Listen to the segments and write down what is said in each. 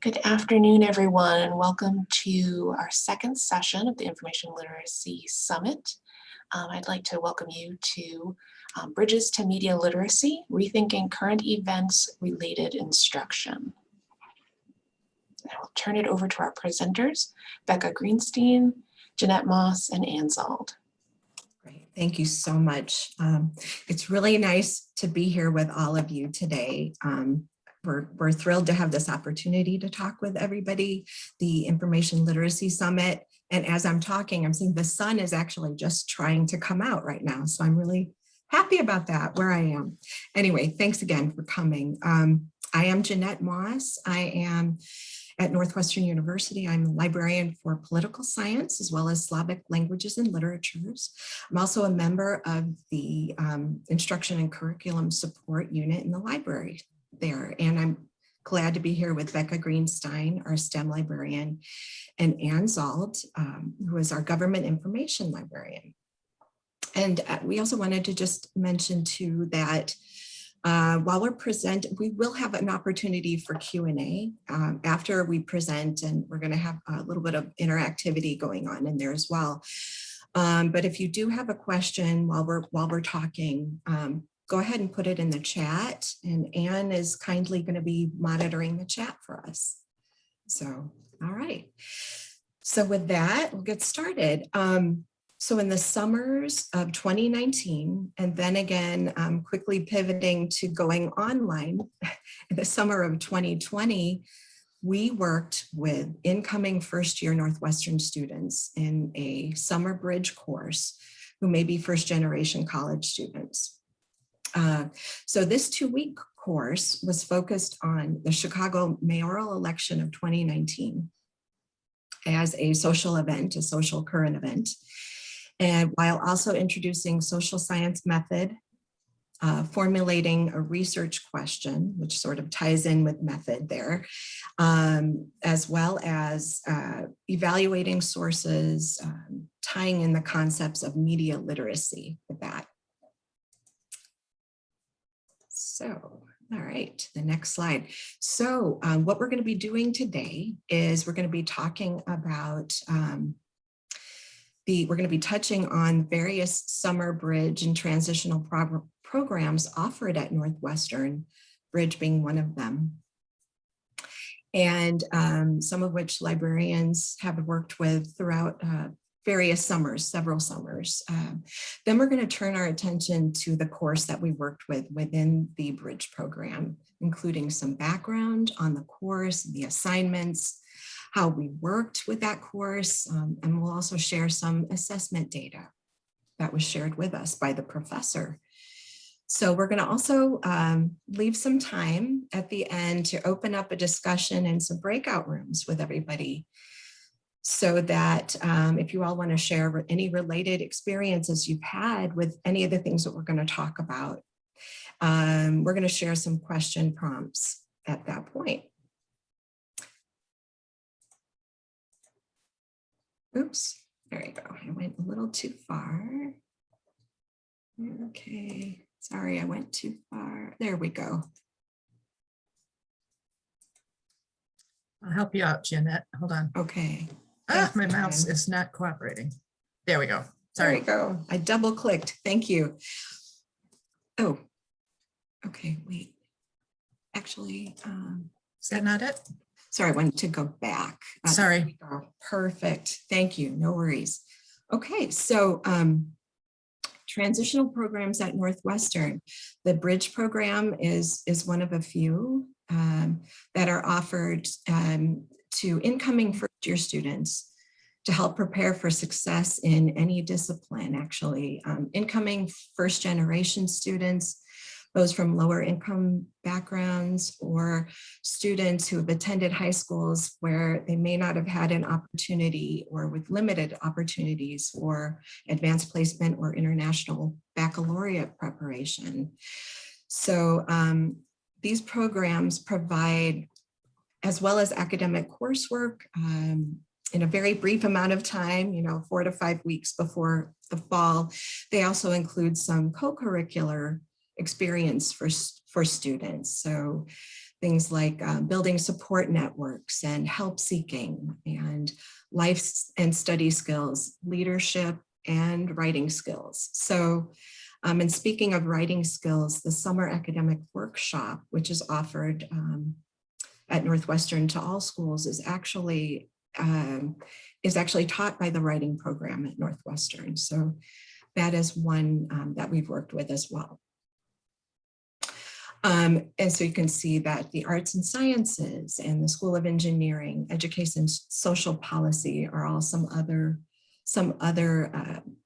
Good afternoon, everyone, and welcome to our second session of the Information Literacy Summit. I'd like to welcome you to Bridges to Media Literacy, Rethinking Current Events Related Instruction. I will turn it over to our presenters, Becca Greenstein, Jeannette Moss, and Zald. Great, thank you so much. It's really nice to be here with all of you today. We're thrilled to have this opportunity to talk with everybody, the Information Literacy Summit. And as I'm talking, I'm seeing the sun is actually just trying to come out right now. So I'm really happy about that, where I am. Anyway, thanks again for coming. I am Jeannette Moss. I am at Northwestern University. I'm a librarian for political science, as well as Slavic languages and literatures. I'm also a member of the Instruction and Curriculum Support Unit in the library there. And I'm glad to be here with Becca Greenstein, our STEM librarian, and Zald, who is our government information librarian. And we also wanted to just mention too that while we're present, we will have an opportunity for Q&A after we present, and we're going to have a little bit of interactivity going on in there as well. But if you do have a question while we're talking, go ahead and put it in the chat, and Anne is kindly going to be monitoring the chat for us. So, all right. So with that, we'll get started. So in the summers of 2019, and then again, quickly pivoting to going online in the summer of 2020, we worked with incoming first-year Northwestern students in a summer bridge course who may be first-generation college students. So this 2-week course was focused on the Chicago mayoral election of 2019 as a social event, a social current event, and while also introducing social science method, formulating a research question, which sort of ties in with method there, as well as evaluating sources, tying in the concepts of media literacy with that. So, all right, the next slide. So what we're going to be doing today is we're going to be talking about, we're going to be touching on various summer bridge and transitional programs offered at Northwestern, Bridge being one of them. And some of which librarians have worked with throughout various summers, several summers. Then we're going to turn our attention to the course that we worked with within the Bridge program, including some background on the course, the assignments, how we worked with that course, and we'll also share some assessment data that was shared with us by the professor. So we're going to also leave some time at the end to open up a discussion in some breakout rooms with everybody, so that if you all want to share any related experiences you've had with any of the things that we're going to talk about, we're going to share some question prompts at that point. Oops, there you go. I went a little too far. Okay, sorry, I went too far. There we go. I'll help you out, Jeannette. Hold on. Okay. My mouse is not cooperating. There we go. Sorry. There we go. I double clicked. Thank you. Oh, okay. Wait. Actually, is that not it? Sorry, I wanted to go back. Sorry. Perfect. Thank you. No worries. Okay, so transitional programs at Northwestern. The Bridge program is one of a few that are offered to incoming first-year students to help prepare for success in any discipline, actually. Incoming first-generation students, those from lower income backgrounds, or students who have attended high schools where they may not have had an opportunity, or with limited opportunities for advanced placement or international baccalaureate preparation. So these programs provide, as well as academic coursework, in a very brief amount of time, 4 to 5 weeks before the fall. They also include some co-curricular experience for students. So things like building support networks and help seeking and life and study skills, leadership, and writing skills. So, and speaking of writing skills, the summer academic workshop, which is offered at Northwestern to all schools, is actually taught by the writing program at Northwestern. So that is one that we've worked with as well. And so you can see that the arts and sciences and the School of Engineering, Education, Social Policy are all some other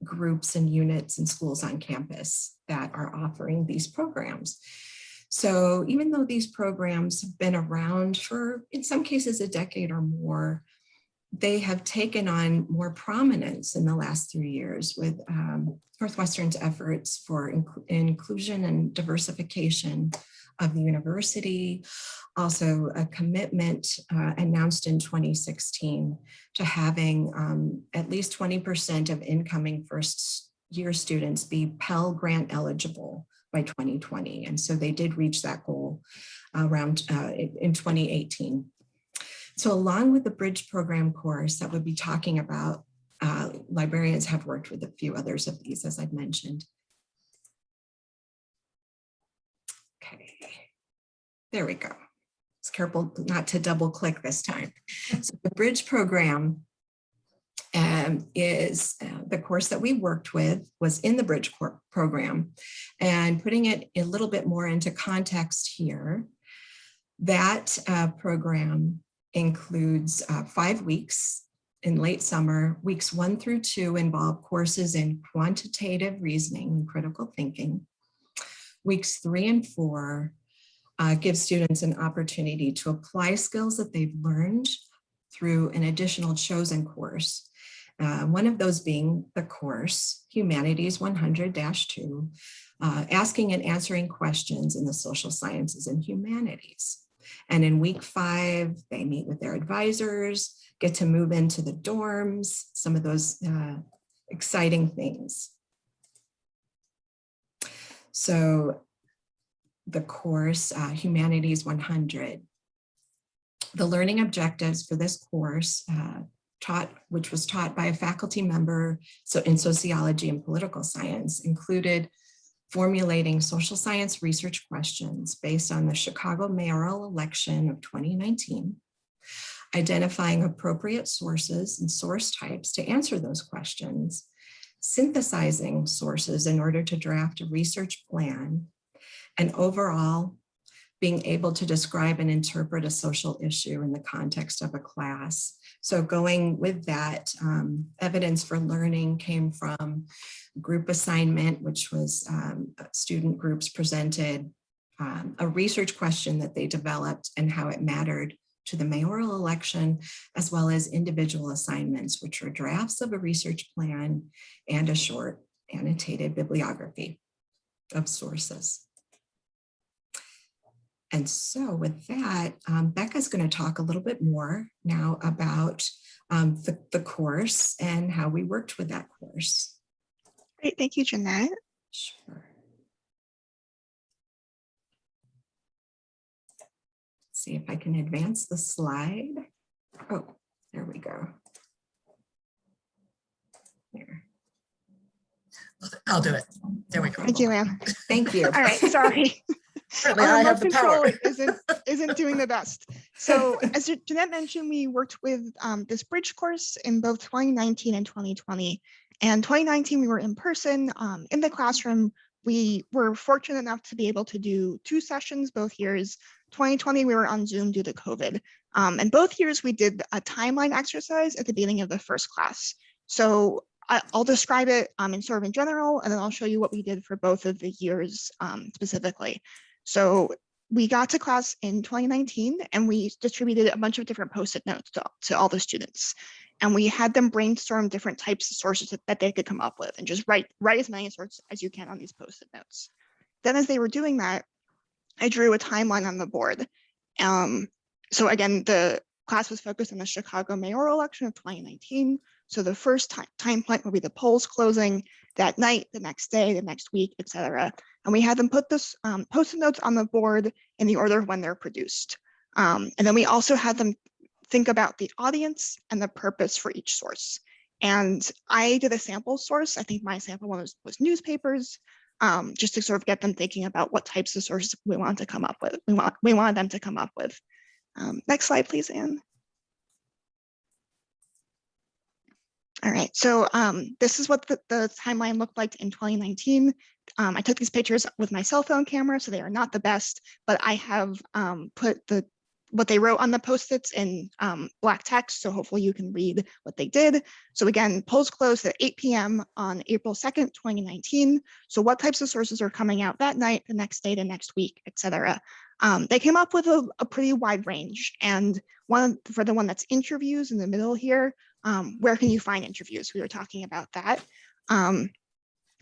groups and units and schools on campus that are offering these programs. So even though these programs have been around for, in some cases, a decade or more, they have taken on more prominence in the last 3 years with Northwestern's efforts for inclusion and diversification of the university. Also a commitment announced in 2016 to having at least 20% of incoming first year students be Pell Grant eligible by 2020. And so they did reach that goal around in 2018. So along with the Bridge program course that we'll be talking about, librarians have worked with a few others of these, as I've mentioned. Okay, there we go. Just careful not to double click this time. So the Bridge program is the course that we worked with was in the Bridge program, and putting it a little bit more into context here, that program includes 5 weeks in late summer. Weeks 1 through 2 involve courses in quantitative reasoning and critical thinking. Weeks 3 and 4 give students an opportunity to apply skills that they've learned through an additional chosen course. One of those being the course, Humanities 100-2, asking and answering questions in the social sciences and humanities. And in week 5, they meet with their advisors, get to move into the dorms, some of those exciting things. So the course, Humanities 100, the learning objectives for this course, which was taught by a faculty member in sociology and political science, included formulating social science research questions based on the Chicago mayoral election of 2019, identifying appropriate sources and source types to answer those questions, synthesizing sources in order to draft a research plan, and overall being able to describe and interpret a social issue in the context of a class. So going with that, evidence for learning came from group assignment, which was student groups presented a research question that they developed and how it mattered to the mayoral election, as well as individual assignments, which were drafts of a research plan and a short annotated bibliography of sources. And so with that, Becca's going to talk a little bit more now about the course and how we worked with that course. Great, thank you, Jeannette. Sure. See if I can advance the slide. Oh, there we go. There. I'll do it. There we go. Thank you, ma'am. Thank you. All right, sorry. Apparently Our I remote have the power. control isn't doing the best. So as Jeannette mentioned, we worked with this Bridge course in both 2019 and 2020. And 2019, we were in person in the classroom. We were fortunate enough to be able to do 2 sessions both years. 2020, we were on Zoom due to COVID. And both years, we did a timeline exercise at the beginning of the first class. So I'll describe it in general, and then I'll show you what we did for both of the years specifically. So we got to class in 2019, and we distributed a bunch of different Post-it notes to all the students. And we had them brainstorm different types of sources that they could come up with, and just write as many sources as you can on these Post-it notes. Then as they were doing that, I drew a timeline on the board. So again, the class was focused on the Chicago mayoral election of 2019. So the first time point would be the polls closing. that night, the next day, the next week, etc. And we had them put this post-it notes on the board in the order of when they're produced. And then we also had them think about the audience and the purpose for each source. And I did a sample source. I think my sample one was newspapers, just to sort of get them thinking about what types of sources we wanted to come up with. We wanted them to come up with. Next slide, please, Anne. All right, so this is what the timeline looked like in 2019. I took these pictures with my cell phone camera, so they are not the best, but I have put what they wrote on the Post-its in black text, so hopefully you can read what they did. So again, polls closed at 8 p.m. on April 2nd, 2019. So what types of sources are coming out that night, the next day, the next week, etc. They came up with a pretty wide range, and for the one that's interviews in the middle here, where can you find interviews? We were talking about that.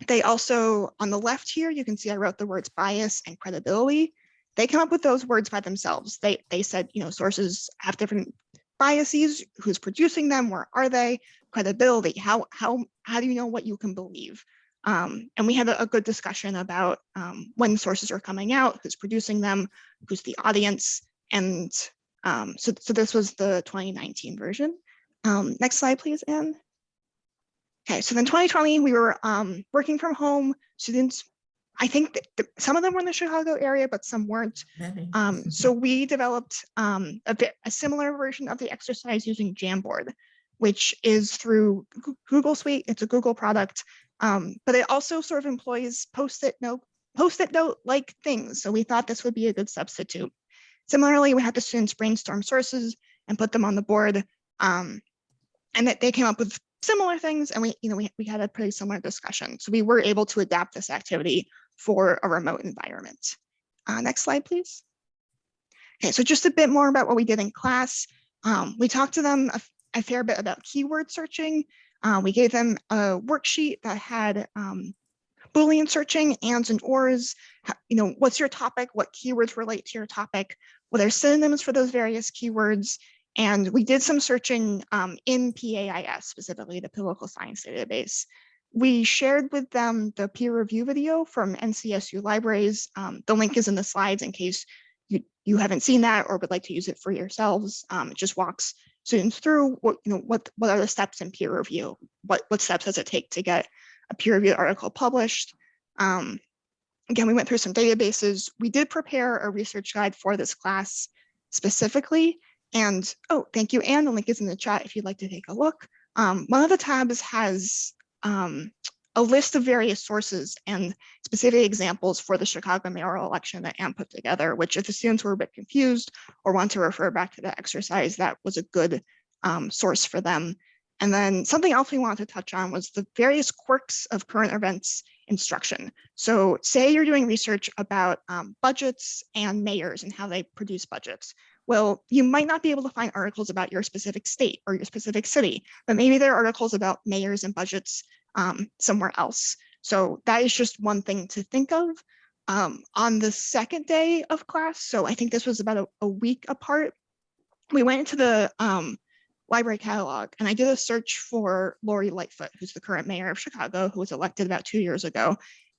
They also, on the left here, you can see I wrote the words bias and credibility. They came up with those words by themselves. They said, sources have different biases. Who's producing them? Where are they? Credibility. How do you know what you can believe? And we had a good discussion about when sources are coming out, who's producing them, who's the audience, and so this was the 2019 version. Next slide, please, Anne. Okay, so then 2020, we were working from home. Students, I think some of them were in the Chicago area, but some weren't. So we developed a similar version of the exercise using Jamboard, which is through Google Suite. It's a Google product, but it also sort of employs Post-it note-like things. So we thought this would be a good substitute. Similarly, we had the students brainstorm sources and put them on the board, and that they came up with similar things, and we had a pretty similar discussion. So we were able to adapt this activity for a remote environment. Next slide, please. Okay, so just a bit more about what we did in class. We talked to them a fair bit about keyword searching. We gave them a worksheet that had Boolean searching, ands and ors. What's your topic? What keywords relate to your topic? What are synonyms for those various keywords? And we did some searching in PAIS, specifically the Political Science Database. We shared with them the peer review video from NCSU Libraries. The link is in the slides in case you haven't seen that or would like to use it for yourselves. It just walks students through what are the steps in peer review? What steps does it take to get a peer-reviewed article published? Again, we went through some databases. We did prepare a research guide for this class specifically. And thank you, Anne. The link is in the chat if you'd like to take a look. One of the tabs has a list of various sources and specific examples for the Chicago mayoral election that Anne put together, which if the students were a bit confused or want to refer back to the exercise, that was a good source for them. And then something else we wanted to touch on was the various quirks of current events instruction. So say you're doing research about budgets and mayors and how they produce budgets. Well, you might not be able to find articles about your specific state or your specific city, but maybe there are articles about mayors and budgets somewhere else. So that is just one thing to think of. On the second day of class, so I think this was about a week apart, we went into the library catalog and I did a search for Lori Lightfoot, who's the current mayor of Chicago, who was elected about 2 years ago.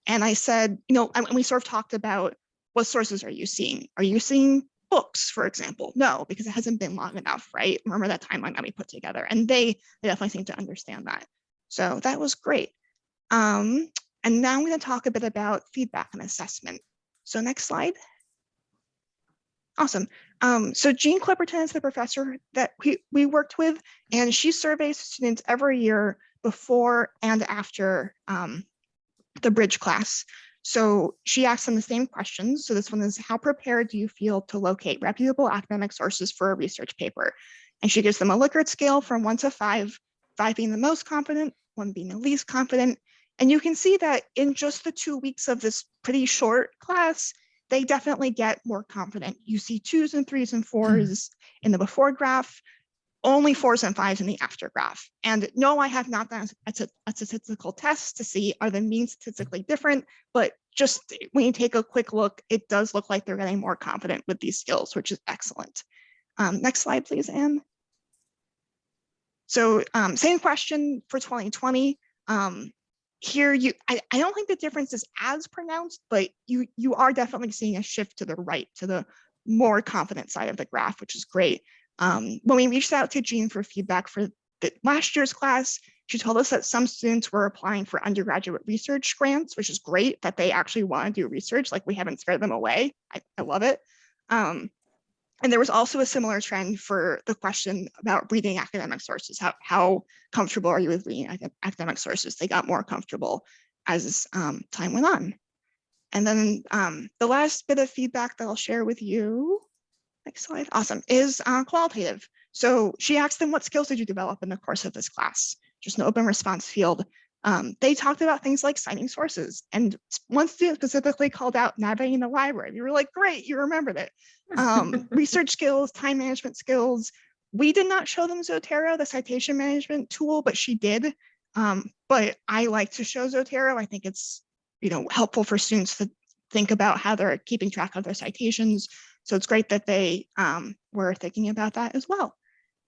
And I said, and we sort of talked about what sources are you seeing? Are you seeing books, for example? No, because it hasn't been long enough, right? Remember that timeline that we put together, and they definitely seem to understand that. So that was great. And now I'm going to talk a bit about feedback and assessment. So next slide. Awesome. So Jean Clipperton is the professor that we worked with, and she surveys students every year before and after the bridge class. So she asks them the same questions. So this one is, how prepared do you feel to locate reputable academic sources for a research paper? And she gives them a Likert scale from 1 to 5, 5 being the most confident, 1 being the least confident. And you can see that in just the 2 weeks of this pretty short class, they definitely get more confident. You see 2s and 3s and 4s in the before graph, only 4s and 5s in the after graph. And no, I have not done a statistical test to see are the means statistically different, but just when you take a quick look, it does look like they're getting more confident with these skills, which is excellent. Next slide, please, Anne. So same question for 2020. here I don't think the difference is as pronounced, but you are definitely seeing a shift to the right, to the more confident side of the graph, which is great. When we reached out to Jean for feedback for last year's class, she told us that some students were applying for undergraduate research grants, which is great that they actually want to do research. Like, we haven't scared them away. I love it. And there was also a similar trend for the question about reading academic sources. How comfortable are you with reading academic sources? They got more comfortable as time went on. And then the last bit of feedback that I'll share with you, next slide, awesome, is qualitative. So she asked them, what skills did you develop in the course of this class? Just an open response field. They talked about things like citing sources, and one student specifically called out navigating the library. We were like, great, you remembered it. Research skills, time management skills. We did not show them Zotero, the citation management tool, but she did. But I like to show Zotero. I think it's helpful for students to think about how they're keeping track of their citations. So it's great that they were thinking about that as well.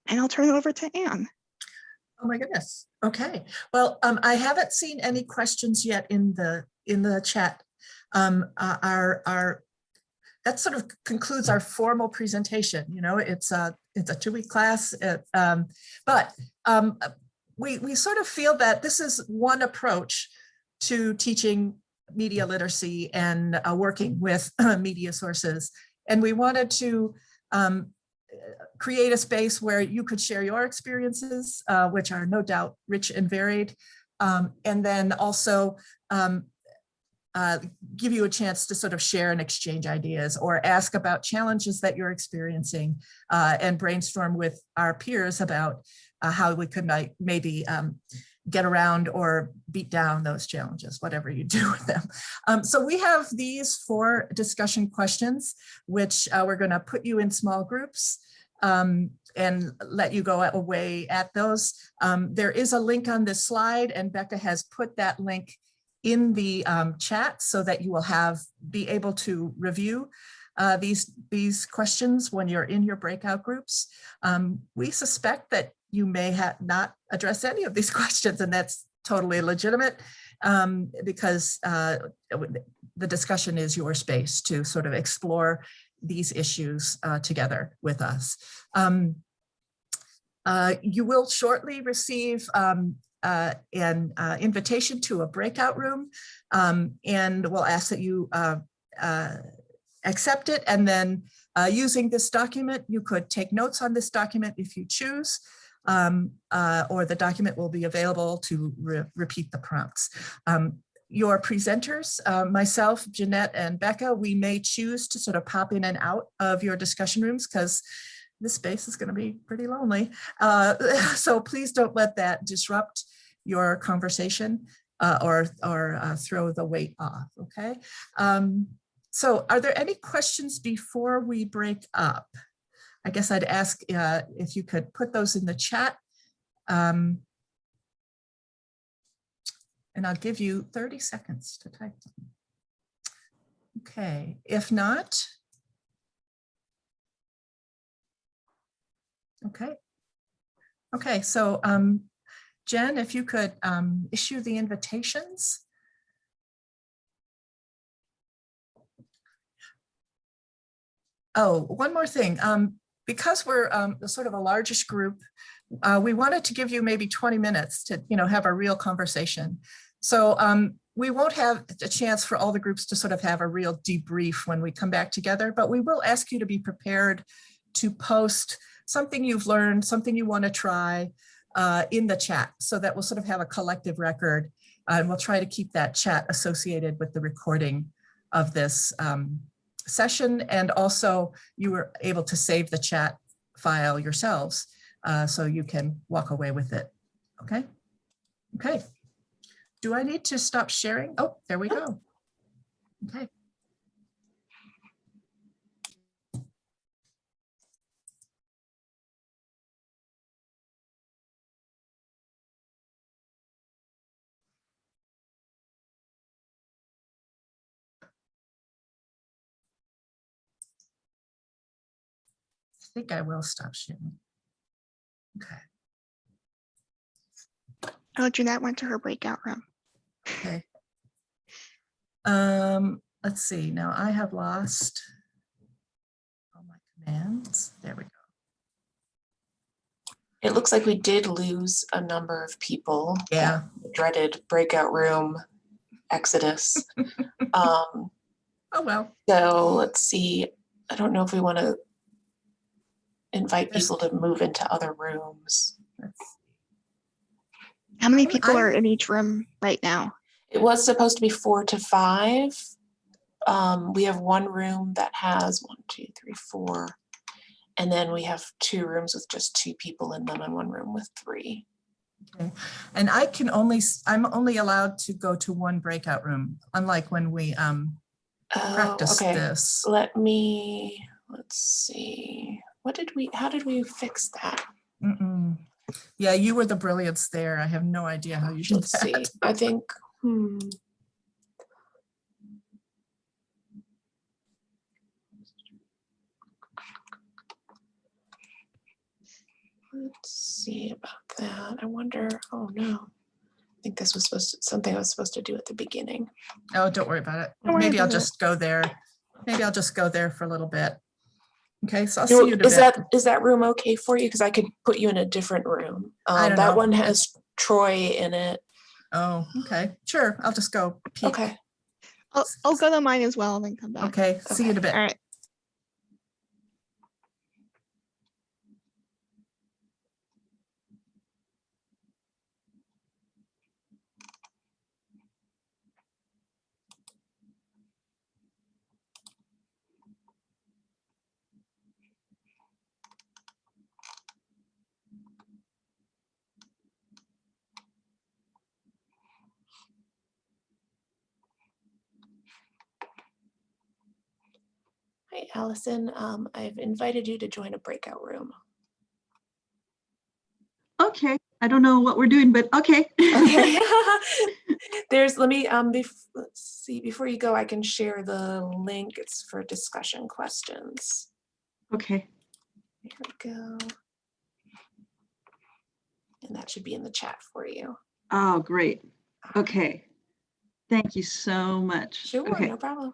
And I'll turn it over to Anne. Oh my goodness. Okay. Well, I haven't seen any questions yet in the chat. That sort of concludes our formal presentation. It's a 2-week class, but we sort of feel that this is one approach to teaching media literacy and working with media sources. And we wanted to create a space where you could share your experiences, which are no doubt rich and varied, and then also give you a chance to sort of share and exchange ideas or ask about challenges that you're experiencing, and brainstorm with our peers about how we could maybe get around or beat down those challenges, whatever you do with them. So we have these 4 discussion questions, which we're going to put you in small groups and let you go away at those. There is a link on this slide, and Becca has put that link in the chat so that you will be able to review these questions when you're in your breakout groups. We suspect that you may not address any of these questions, and that's totally legitimate, because the discussion is your space to sort of explore these issues together with us. You will shortly receive an invitation to a breakout room, and we'll ask that you accept it. And then using this document, you could take notes on this document if you choose, or the document will be available to repeat the prompts. Your presenters, myself, Jeannette, and Becca, we may choose to sort of pop in and out of your discussion rooms because this space is going to be pretty lonely. So please don't let that disrupt your conversation or throw the weight off, okay? So are there any questions before we break up? I guess I'd ask if you could put those in the chat. And I'll give you 30 seconds to type them. Okay, if not, okay, so Jen, if you could issue the invitations. Oh, one more thing. Because we're sort of a largish group, we wanted to give you maybe 20 minutes to have a real conversation. So we won't have a chance for all the groups to sort of have a real debrief when we come back together, but we will ask you to be prepared to post something you've learned, something you want to try in the chat, so that we'll sort of have a collective record, and we'll try to keep that chat associated with the recording of this session. And also you were able to save the chat file yourselves, so you can walk away with it. Okay. Okay. Do I need to stop sharing? Oh, there we go. Okay. I think I will stop sharing. Okay. Oh, Jeannette went to her breakout room. Okay. Let's see. Now I have lost all my commands. There we go. It looks like we did lose a number of people. Yeah. That dreaded breakout room exodus. Oh, well. So let's see. I don't know if we want to invite Yes. people to move into other rooms. How many people I- are in each room right now? It was supposed to be 4 to 5. We have one room that has 1, 2, 3, 4. And then we have 2 rooms with just 2 people in them and 1 room with 3. Okay. And I'm only allowed to go to one breakout room, unlike when we practiced this. Let's see. How did we fix that? Yeah, you were the brilliance there. I have no idea how you did Let's that. see. I think, let's see about that. I wonder, oh no. I think this was something I was supposed to do at the beginning. Oh, don't worry about it. Don't worry Maybe I'll about it. just go there. Maybe I'll just go there for a little bit. Okay, so I'll see you in a bit. Is that room okay for you? Because I could put you in a different room. I don't that know. one has Troy in it. Oh, okay, sure. I'll just go peek. Okay. I'll go to mine as well and then come back. Okay, see you in a bit. All right. Hi, Allison. I've invited you to join a breakout room. Okay, I don't know what we're doing, but okay. Okay. Let's see, before you go, I can share the link. It's for discussion questions. Okay. Here we go. And that should be in the chat for you. Oh, great. Okay. Thank you so much. Sure, Okay. no problem.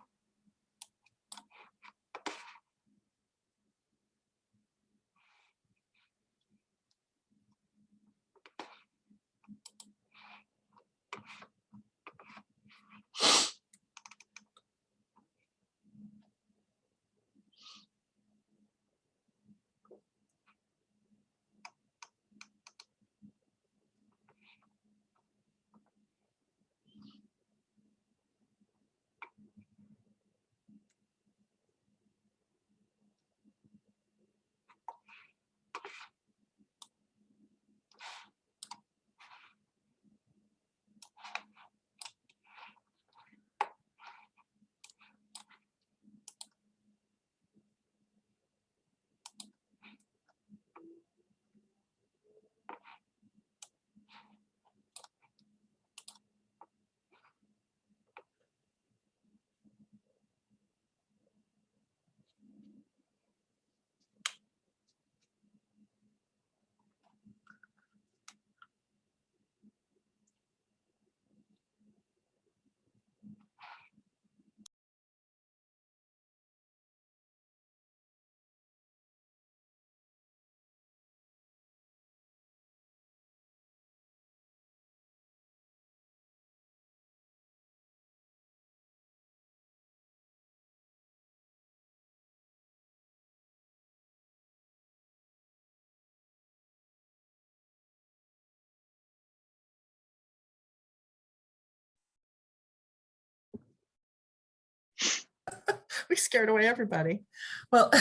We scared away everybody. Well,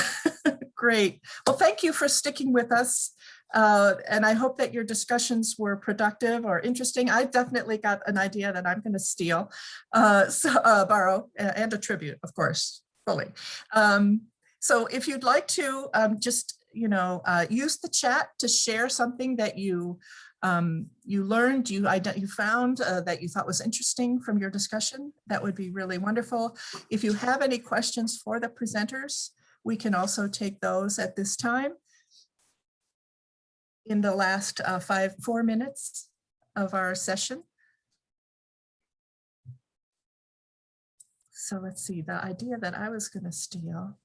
great. Well, thank you for sticking with us. And I hope that your discussions were productive or interesting. I definitely got an idea that I'm going to steal, borrow, and attribute, of course, fully. So if you'd like to just, use the chat to share something that you learned, you found that you thought was interesting from your discussion, that would be really wonderful. If you have any questions for the presenters, we can also take those at this time in the last 4 minutes of our session. So let's see, the idea that I was going to steal.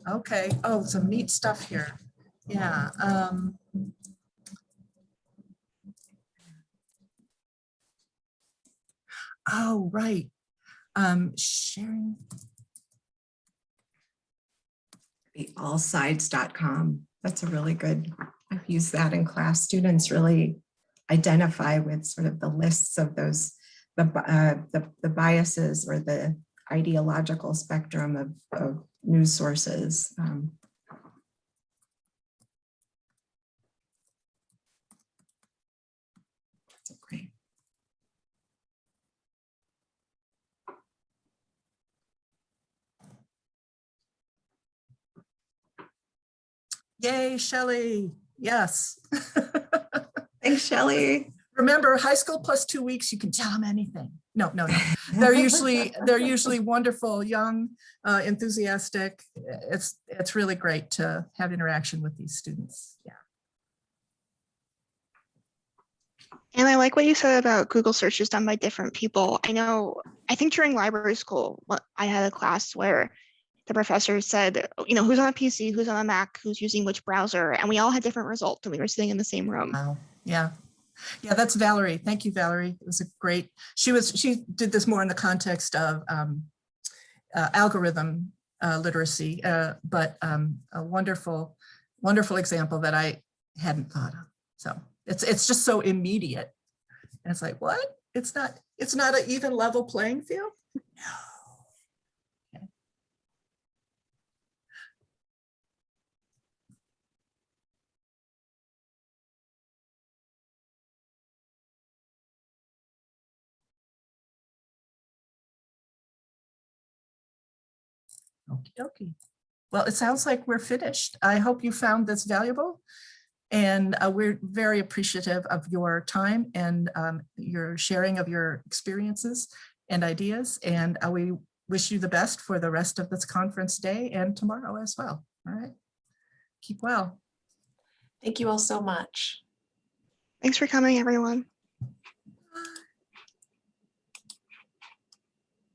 Okay, oh, some neat stuff here. Yeah. Oh, right. Sharing. Allsides.com. That's a really good, I've used that in class. Students really identify with sort of the lists of those, the biases or the ideological spectrum of news sources. That's great. Yay, Shelley. Yes. Thanks, Shelley. Remember, high school plus 2 weeks, you can tell them anything. No. They're usually wonderful, young, enthusiastic. It's really great to have interaction with these students. Yeah. And I like what you said about Google searches done by different people. I think during library school, I had a class where the professor said, who's on a PC, who's on a Mac, who's using which browser, and we all had different results and we were sitting in the same room. Wow. Yeah. Yeah, that's Valerie. Thank you, Valerie. It was a great, she did this more in the context of algorithm literacy, but a wonderful example that I hadn't thought of. So it's just so immediate. And it's like, what? It's not an even level playing field? No. Okay. Okie dokie. Well, it sounds like we're finished. I hope you found this valuable. And we're very appreciative of your time and your sharing of your experiences and ideas. And we wish you the best for the rest of this conference day and tomorrow as well. All right. Keep well. Thank you all so much. Thanks for coming, everyone.